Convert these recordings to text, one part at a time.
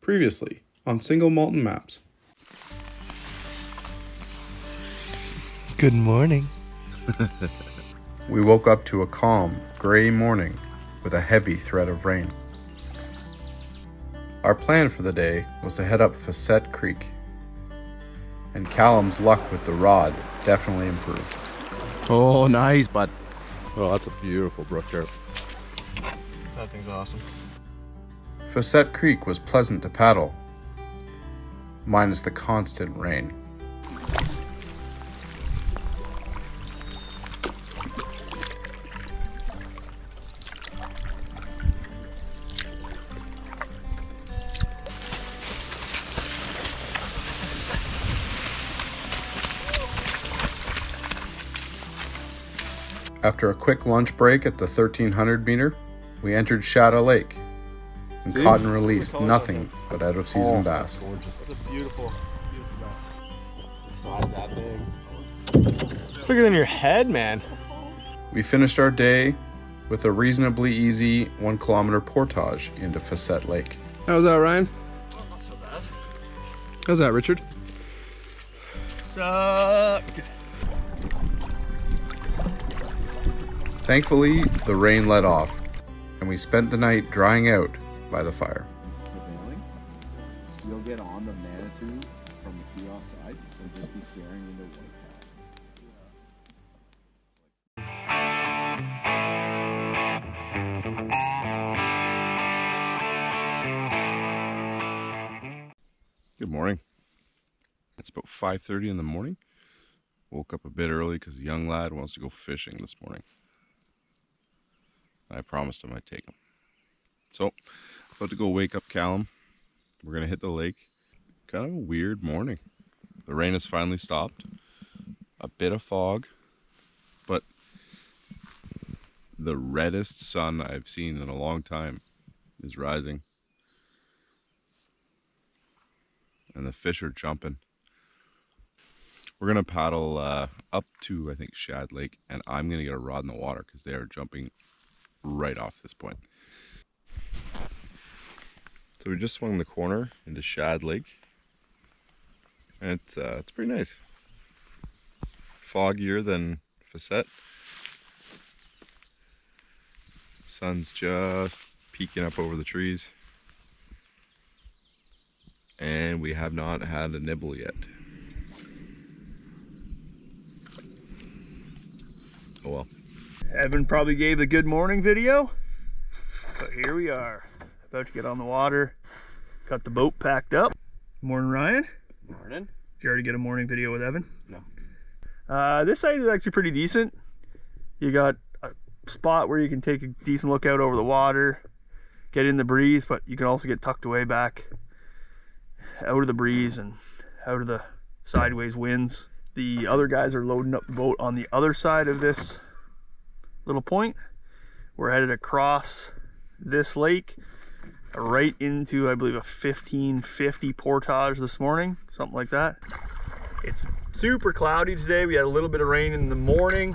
Previously on Single Molten Maps. Good morning. We woke up to a calm, gray morning with a heavy threat of rain. Our plan for the day was to head up Fassett Creek, and Callum's luck with the rod definitely improved. Oh, nice, bud. Oh, that's a beautiful brook trout. That thing's awesome. Fassett Creek was pleasant to paddle, minus the constant rain. After a quick lunch break at the 1300 meter, we entered Shadow Lake and caught and released nothing but out of season bass. That's a beautiful, beautiful bass. The size that big. Bigger than your head, man. We finished our day with a reasonably easy 1 kilometer portage into Fassett Lake. How's that, Ryan? Not so bad. How's that, Richard? Sucked. Thankfully, the rain let off, and we spent the night drying out by the fire. Prevailing, you'll get on the Manitou from the kiosk side and just be staring into white caps. Good morning. It's about 5:30 in the morning. Woke up a bit early because the young lad wants to go fishing this morning. I promised him I'd take him. So, about to go wake up Callum. We're going to hit the lake. Kind of a weird morning. The rain has finally stopped. A bit of fog, but the reddest sun I've seen in a long time is rising. And the fish are jumping. We're going to paddle up to, I think, Shad Lake, and I'm going to get a rod in the water because they are jumping right off this point. So we just swung the corner into Shad Lake, and it's pretty nice. Foggier than Fassett. Sun's just peeking up over the trees, and we have not had a nibble yet. Oh well. Evan probably gave the good morning video, but here we are, about to get on the water. Got the boat packed up. Morning, Ryan. Morning. Did you already get a morning video with Evan? No. This site is actually pretty decent. You got a spot where you can take a decent look out over the water, get in the breeze, but you can also get tucked away back out of the breeze and out of the sideways winds. The other guys are loading up the boat on the other side of this little point. We're headed across this lake right into, I believe, a 1550 portage this morning, something like that. It's super cloudy today. We had a little bit of rain in the morning,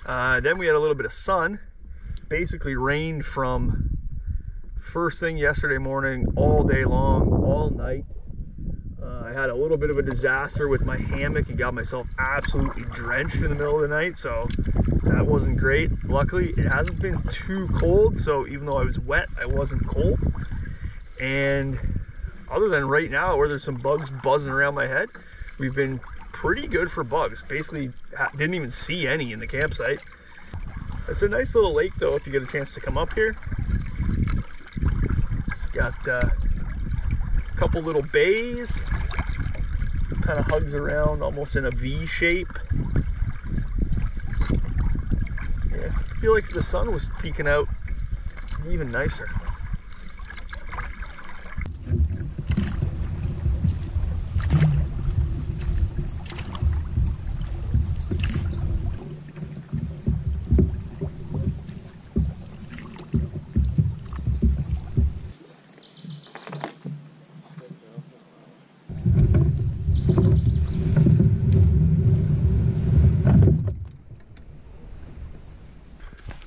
then we had a little bit of sun. Basically rained from first thing yesterday morning all day long, all night. I had a little bit of a disaster with my hammock and got myself absolutely drenched in the middle of the night, so that wasn't great. Luckily, it hasn't been too cold, so even though I was wet, I wasn't cold. And other than right now, where there's some bugs buzzing around my head, we've been pretty good for bugs. Basically, didn't even see any in the campsite. It's a nice little lake, though, if you get a chance to come up here. It's got a couple little bays. Kind of hugs around almost in a V shape. Yeah, I feel like the sun was peeking out even nicer.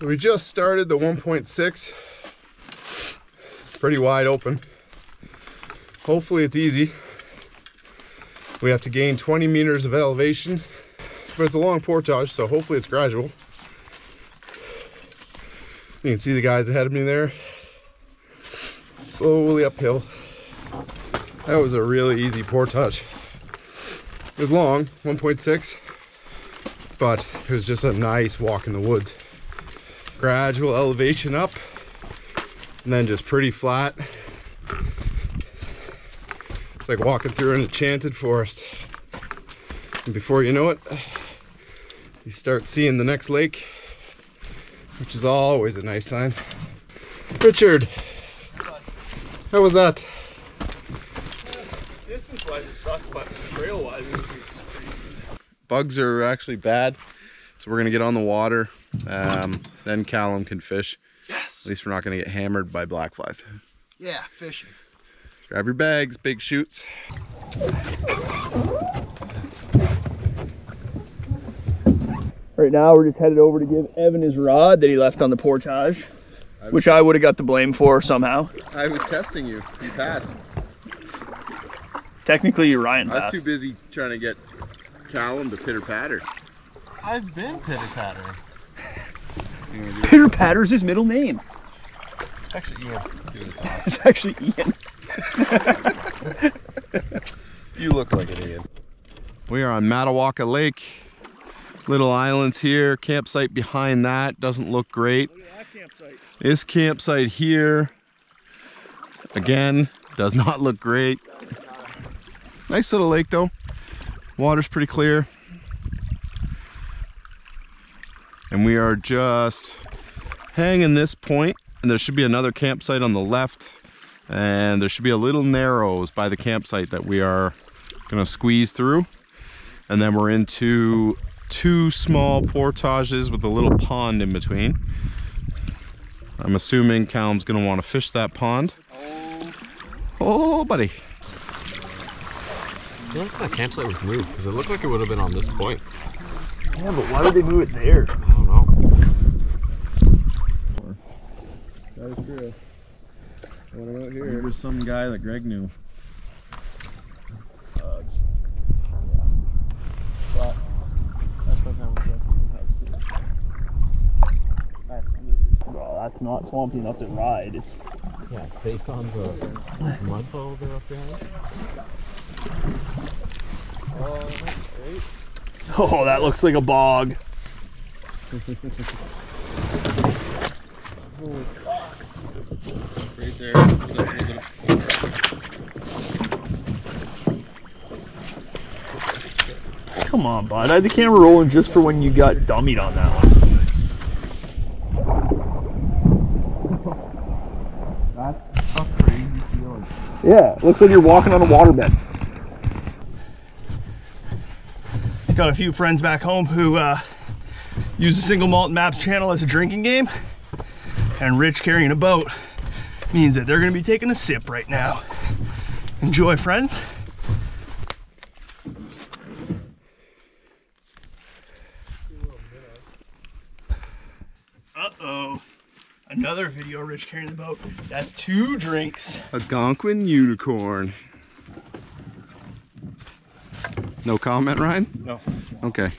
We just started the 1.6. Pretty wide open. Hopefully it's easy. We have to gain 20 meters of elevation, but it's a long portage, so hopefully it's gradual. You can see the guys ahead of me there. Slowly uphill. That was a really easy portage. It was long, 1.6, but it was just a nice walk in the woods. Gradual elevation up, and then just pretty flat. It's like walking through an enchanted forest. And before you know it, you start seeing the next lake, which is always a nice sign. Richard, how was that? Distance-wise it sucked, but trail-wise it's pretty good. Bugs are actually bad, so we're gonna get on the water. Then Callum can fish. Yes. At least we're not gonna get hammered by black flies. Yeah, fishing. Grab your bags, big shoots. Right now we're just headed over to give Evan his rod that he left on the portage, which I would have got the blame for somehow. I was testing you. You passed. Technically, you're Ryan I was passed. too busy trying to get Callum to pitter patter. I've been pitter pattering. Pitter Patter's his middle name. Actually, Ian. It's actually Ian. You look like an Ian. We are on Matawaka Lake. Little islands here. Campsite behind that doesn't look great. Look at that campsite. This campsite here, again, does not look great. Nice little lake though. Water's pretty clear. And we are just hanging this point, and there should be another campsite on the left, and there should be a little narrows by the campsite that we are gonna squeeze through. And then we're into 2 small portages with a little pond in between. I'm assuming Callum's gonna want to fish that pond. Oh, buddy. I feel like that campsite was moved, because it looked like it would have been on this point. Yeah, but why would they move it there? I don't know. That is true. What about here? There's some guy that Greg knew. Well, that's not swampy enough to ride. It's Yeah, based on the mud puddle there up behind. oh, that looks like a bog. Right there. Come on, bud. I had the camera rolling just for when you got dummied on that one. That's a crazy feeling. Yeah, it looks like you're walking on a waterbed. Got a few friends back home who use the Single Malt Maps channel as a drinking game, and Rich carrying a boat means that they're going to be taking a sip right now. Enjoy, friends. Uh-oh. Another video of Rich carrying the boat. That's 2 drinks. Algonquin unicorn. No comment, Ryan? No. Okay.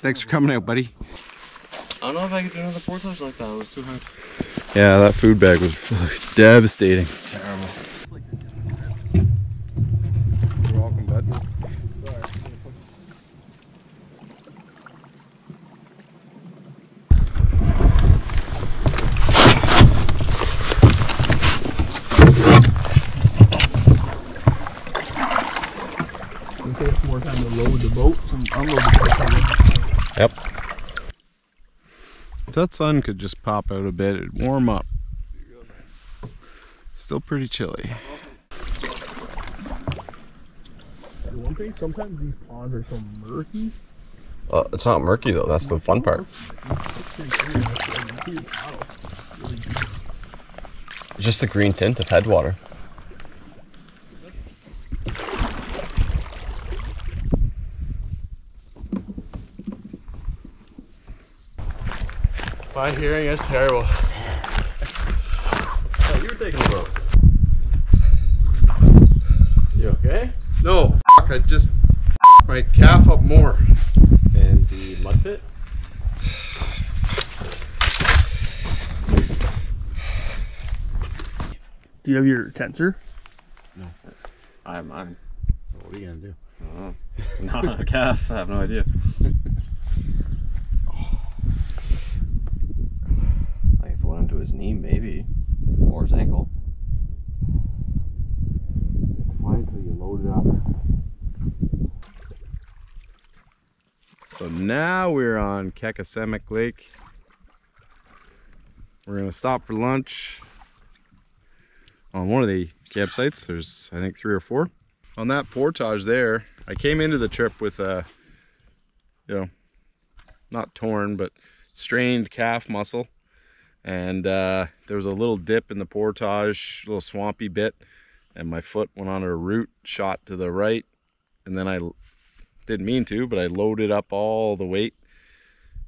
Thanks for coming out, buddy. I don't know if I could do another portage like that. It was too hard. Yeah, that food bag was devastating. Terrible. You're welcome, bud. It takes more time to load the boats and unload the boats. Yep. If that sun could just pop out a bit, it'd warm up. Still pretty chilly. One thing, sometimes these ponds are so murky. It's not murky though, that's the fun part. It's just the green tint of headwater. My hearing is terrible. Oh, you were taking a boat. No, fuck, I just my calf up more. And the mud pit? Do you have your tensor? No. I have mine. What are you gonna do? Not a calf. I have no idea. Like if it went into his knee, maybe, or his ankle. Why until you load it up? So now we're on Kawawaymog Lake. We're gonna stop for lunch on one of the campsites. There's, I think, 3 or 4. On that portage there, I came into the trip with a, you know, not torn, but strained calf muscle. And there was a little dip in the portage, a little swampy bit, and my foot went on a root, shot to the right. And then I didn't mean to, but I loaded up all the weight,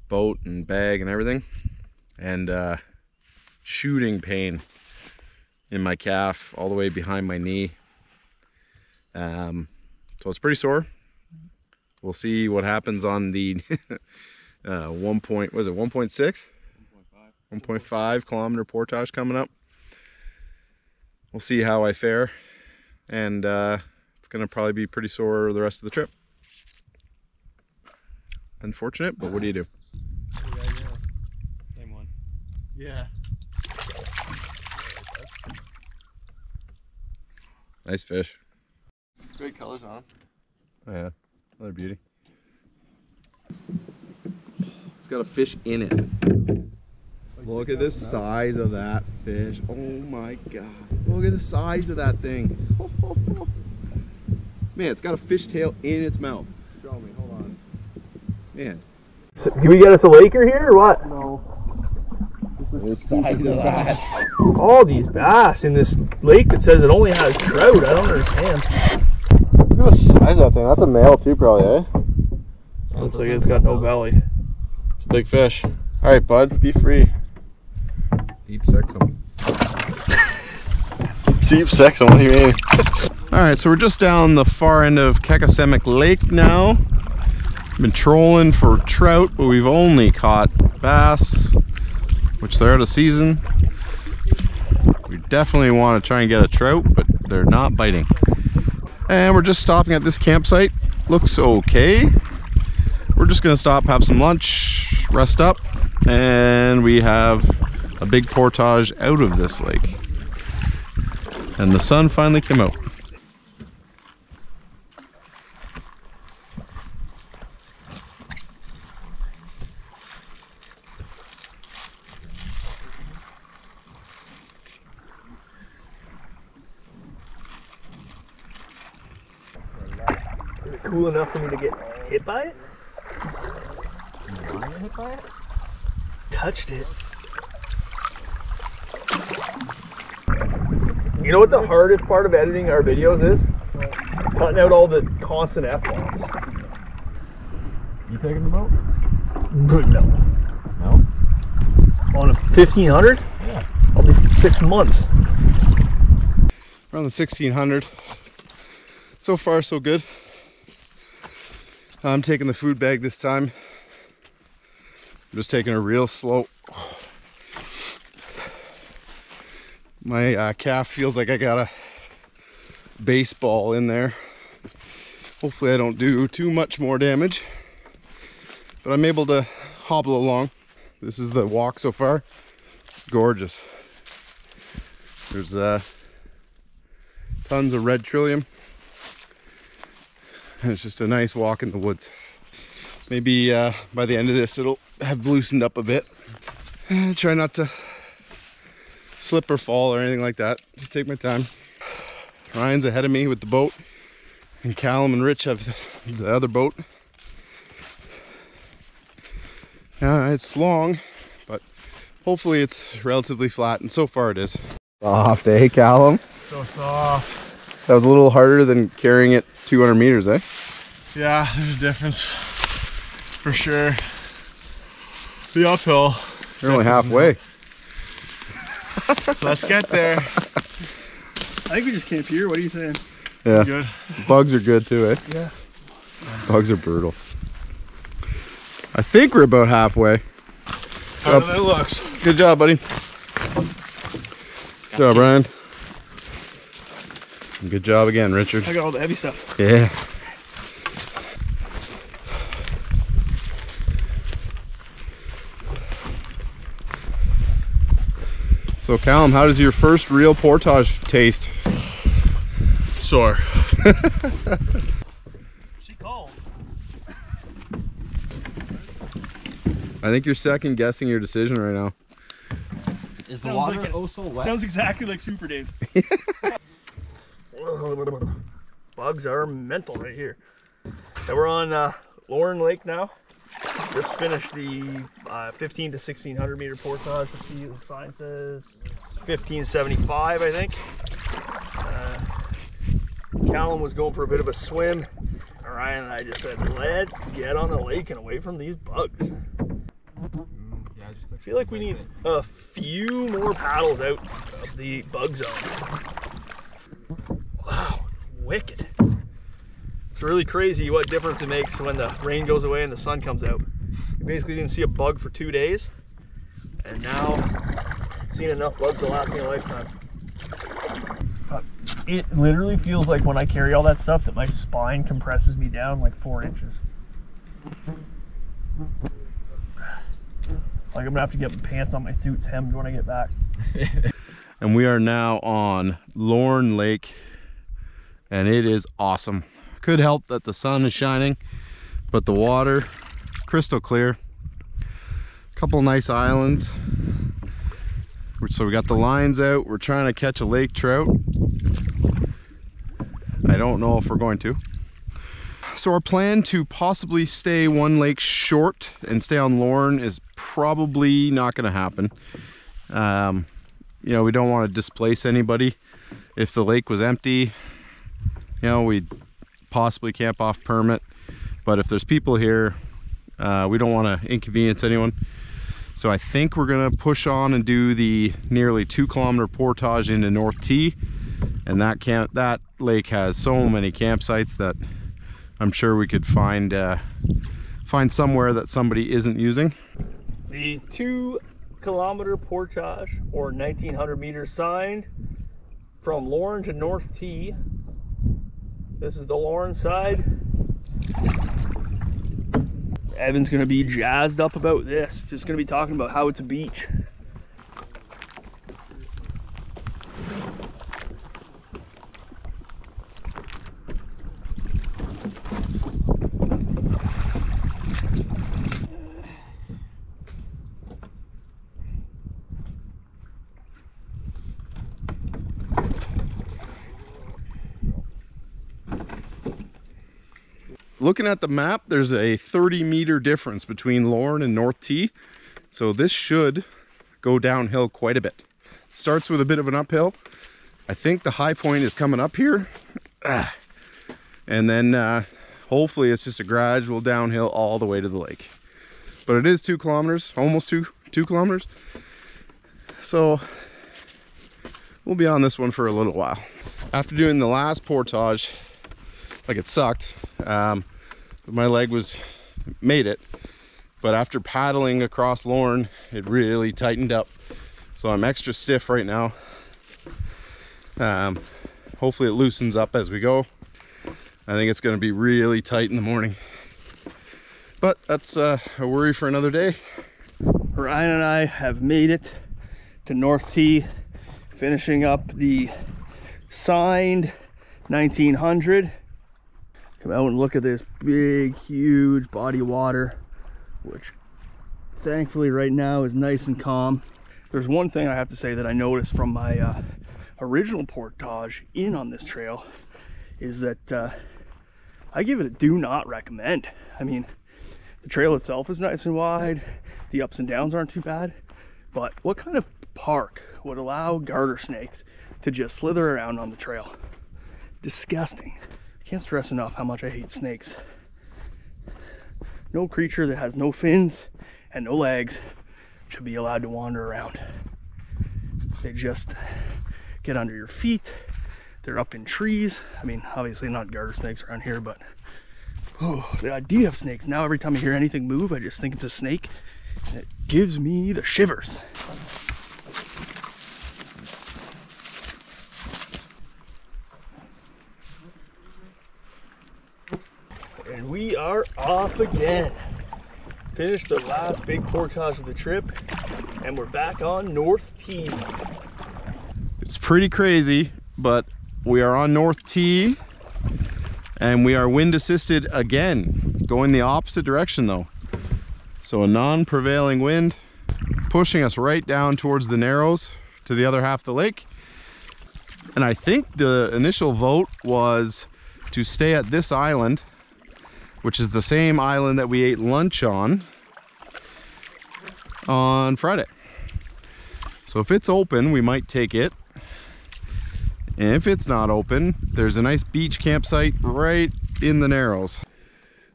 boat and bag and everything. And shooting pain in my calf all the way behind my knee. So it's pretty sore. We'll see what happens on the 1.5 kilometer portage coming up. We'll see how I fare, and it's gonna probably be pretty sore the rest of the trip. Unfortunate, but what do you do? Same one. Yeah. Nice fish. Great colors on him. Oh yeah, another beauty. It's got a fish in it. Look at the size of that fish. Oh my god. Look at the size of that thing. Man, it's got a fish tail in its mouth. Show me, hold on. Man. Can we get us a Laker here or what? No. The size of that. All these bass in this lake that says it only has trout. I don't understand. Look at the size of that thing. That's a male too, probably, eh? Looks like it's got no belly. It's a big fish. Alright, bud, be free. Deep sexum. Deep sexum, what do you mean? Alright, so we're just down the far end of Kawawaymog Lake now. Been trolling for trout, but we've only caught bass, which they're out of season. We definitely want to try and get a trout, but they're not biting. And we're just stopping at this campsite. Looks okay. We're just gonna stop, have some lunch, rest up, and we have a big portage out of this lake. And the sun finally came out. Is it cool enough for me to get hit by it? Hit by it? Touched it. You know what the hardest part of editing our videos is? Cutting out all the constant F-bombs. You taking the boat? No. No? On a 1500? Yeah. I'll be 6 months. Around the 1600. So far, so good. I'm taking the food bag this time. I'm just taking a real slow. My calf feels like I got a baseball in there. Hopefully I don't do too much more damage, but I'm able to hobble along. This is the walk so far. Gorgeous. There's tons of red trillium. And it's just a nice walk in the woods. Maybe by the end of this it'll have loosened up a bit. Try not to slip or fall or anything like that. Just take my time. Ryan's ahead of me with the boat, and Callum and Rich have the other boat. It's long, but hopefully it's relatively flat, and so far it is. Soft, eh, Callum? So soft. That was a little harder than carrying it 200 meters, eh? Yeah, there's a difference. For sure. The uphill. You're only halfway. Let's get there. I think we just camp here. What are you saying? Yeah. Good. Bugs are good too, eh? Yeah. Bugs are brutal. I think we're about halfway. How that looks. Good job, buddy. Good job, Brian. And good job again, Richard. I got all the heavy stuff. Yeah. So Callum, how does your first real portage taste? Sore. She called. I think you're second guessing your decision right now. Is the Sounds water like it. oh so wet? Sounds exactly like Super Dave. Bugs are mental right here. So we're on Lauren Lake now. Just finished the 15 to 1600 meter portage. Let's see, the sign says 1575, I think. Callum was going for a bit of a swim. Ryan and I just said, let's get on the lake and away from these bugs. I feel like we need a few more paddles out of the bug zone. Wow, wicked. It's really crazy what difference it makes when the rain goes away and the sun comes out. You basically didn't see a bug for 2 days, and now seeing enough bugs to last me a lifetime. It literally feels like when I carry all that stuff that my spine compresses me down like 4 inches. Like I'm gonna have to get my pants on my suits hemmed when I get back. And we are now on Lauren Lake, and it is awesome. Could help that the sun is shining, but the water crystal clear. A couple nice islands. So we got the lines out. We're trying to catch a lake trout. I don't know if we're going to. So our plan to possibly stay one lake short and stay on Lauren is probably not going to happen. You know, we don't want to displace anybody. If the lake was empty, you know, we'd possibly camp off permit. But if there's people here, we don't want to inconvenience anyone. So I think we're going to push on and do the nearly 2 kilometer portage into North T. And that lake has so many campsites that I'm sure we could find somewhere that somebody isn't using. The 2 kilometer portage, or 1900 meters signed, from Lauren to North T. This is the Lauren side. Evan's gonna be jazzed up about this. Just gonna be talking about how it's a beach. Looking at the map, there's a 30-meter difference between Lauren and North T. So this should go downhill quite a bit. Starts with a bit of an uphill. I think the high point is coming up here. And then hopefully it's just a gradual downhill all the way to the lake. But it is 2 kilometers, almost two kilometers. So we'll be on this one for a little while. After doing the last portage, like it sucked. My leg made it, but after paddling across Lauren, it really tightened up. So I'm extra stiff right now. Hopefully it loosens up as we go. I think it's going to be really tight in the morning, but that's a worry for another day. Ryan and I have made it to North T, finishing up the signed 1900. Come out and look at this big, huge body of water, which thankfully right now is nice and calm. There's one thing I have to say that I noticed from my original portage in on this trail is that I give it a do not recommend. I mean, the trail itself is nice and wide, the ups and downs aren't too bad, but what kind of park would allow garter snakes to just slither around on the trail? Disgusting. I can't stress enough how much I hate snakes. No creature that has no fins and no legs should be allowed to wander around. They just get under your feet. They're up in trees. I mean, obviously not garter snakes around here, but oh, the idea of snakes. Now every time I hear anything move, I just think it's a snake. And it gives me the shivers. And we are off again. Finished the last big portage of the trip, and we're back on North T. It's pretty crazy, but we are on North T, and we are wind assisted again, going the opposite direction though. So a non-prevailing wind pushing us right down towards the narrows to the other half of the lake. And I think the initial vote was to stay at this island, which is the same island that we ate lunch on Friday. So if it's open, we might take it. And if it's not open, there's a nice beach campsite right in the narrows.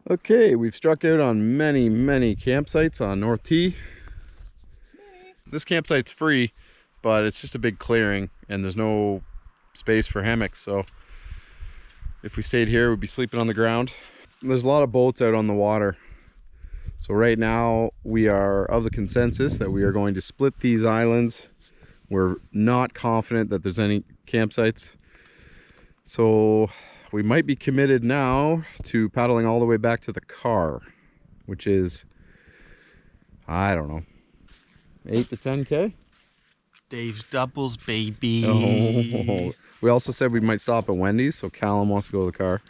Okay, we've struck out on many campsites on North T. This campsite's free, but it's just a big clearing and there's no space for hammocks. So if we stayed here, we'd be sleeping on the ground. There's a lot of boats out on the water. So right now we are of the consensus that we are going to split these islands. We're not confident that there's any campsites. So we might be committed now to paddling all the way back to the car, which is, I don't know, 8 to 10K? Dave's doubles, baby. Oh. We also said we might stop at Wendy's, so Callum wants to go to the car.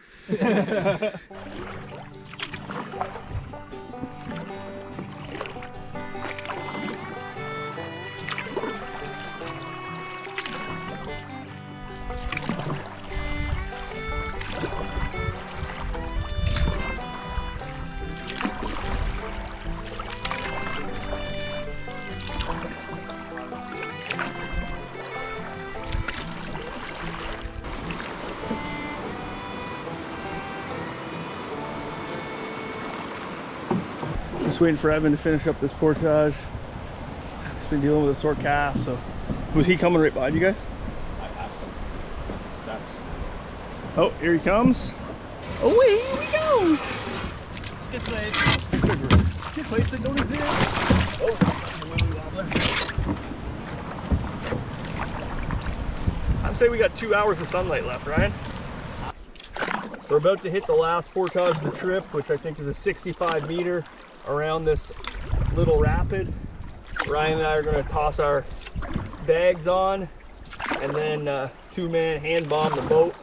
Just waiting for Evan to finish up this portage. He's been dealing with a sore calf, so. Was he coming right behind you guys? I passed him at the steps. Oh, here he comes. Away we go! Skid plates. Skid plates that don't exist. Oh, that's a willy wobbler. I'm saying we got 2 hours of sunlight left, Ryan. We're about to hit the last portage of the trip, which I think is a 65 meter around this little rapid. Ryan and I are going to toss our bags on and then two-man hand bomb the boat.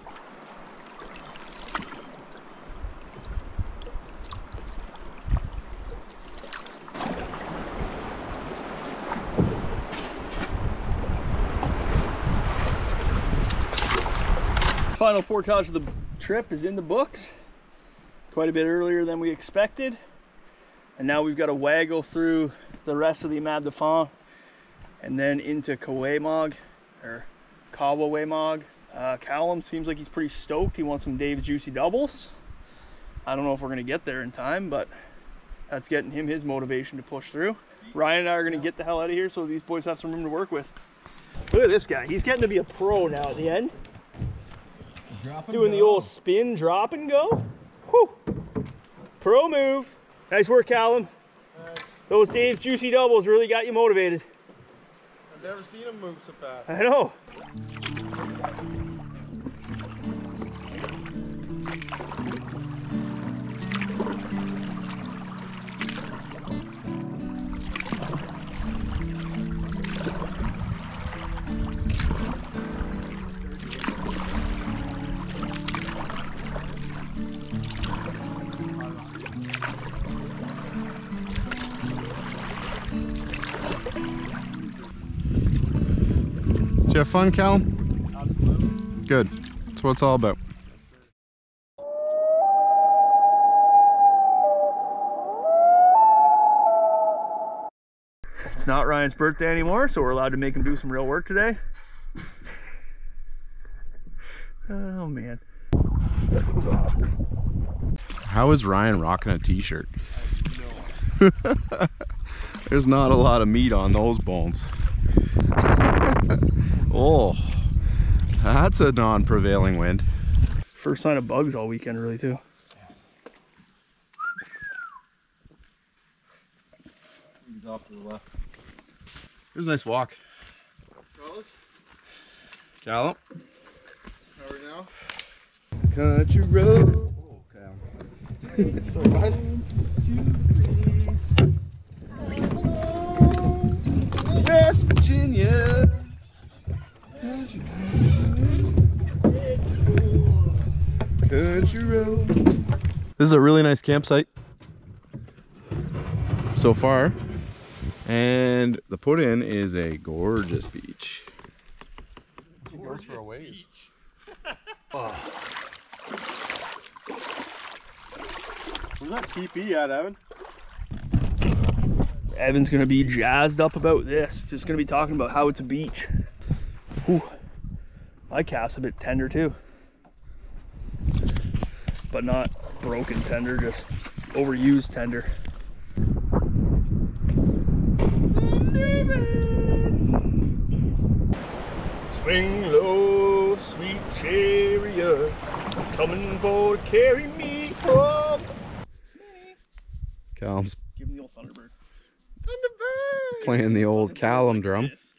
Final portage of the trip is in the books, quite a bit earlier than we expected. And now we've got to waggle through the rest of the Mad de Fond and then into Kawawaymog, or Kawawaymog. Callum seems like he's pretty stoked. He wants some Dave's Juicy Doubles. I don't know if we're going to get there in time, but that's getting him his motivation to push through. Ryan and I are going to get the hell out of here so these boys have some room to work with. Look at this guy. He's getting to be a pro now at the end. He's doing the old spin, drop and go. Whew. Pro move. Nice work, Callum. Those Dave's Juicy Doubles really got you motivated. I've never seen him move so fast. I know. Did you have fun, Callum? Absolutely. Good. That's what it's all about. It's not Ryan's birthday anymore, so we're allowed to make him do some real work today. Oh man. How is Ryan rocking a t-shirt? There's not a lot of meat on those bones. Oh, That's a non-prevailing wind. First sign of bugs all weekend, really, too. He's off to the left. It was a nice walk. Callum. How are we now? Country road. Oh, Callum. West Virginia. Country road. This is a really nice campsite so far, and the put in is a gorgeous beach. Yours for a wave. Where's that teepee at, Evan? Evan's gonna be jazzed up about this. Just gonna be talking about how it's a beach. Whew. My cast's a bit tender too. But not broken tender, just overused tender. Swing low, sweet chariot, coming for to carry me home. Callum's Give him the old Thunderbird. playing the old Callum drum. Yes.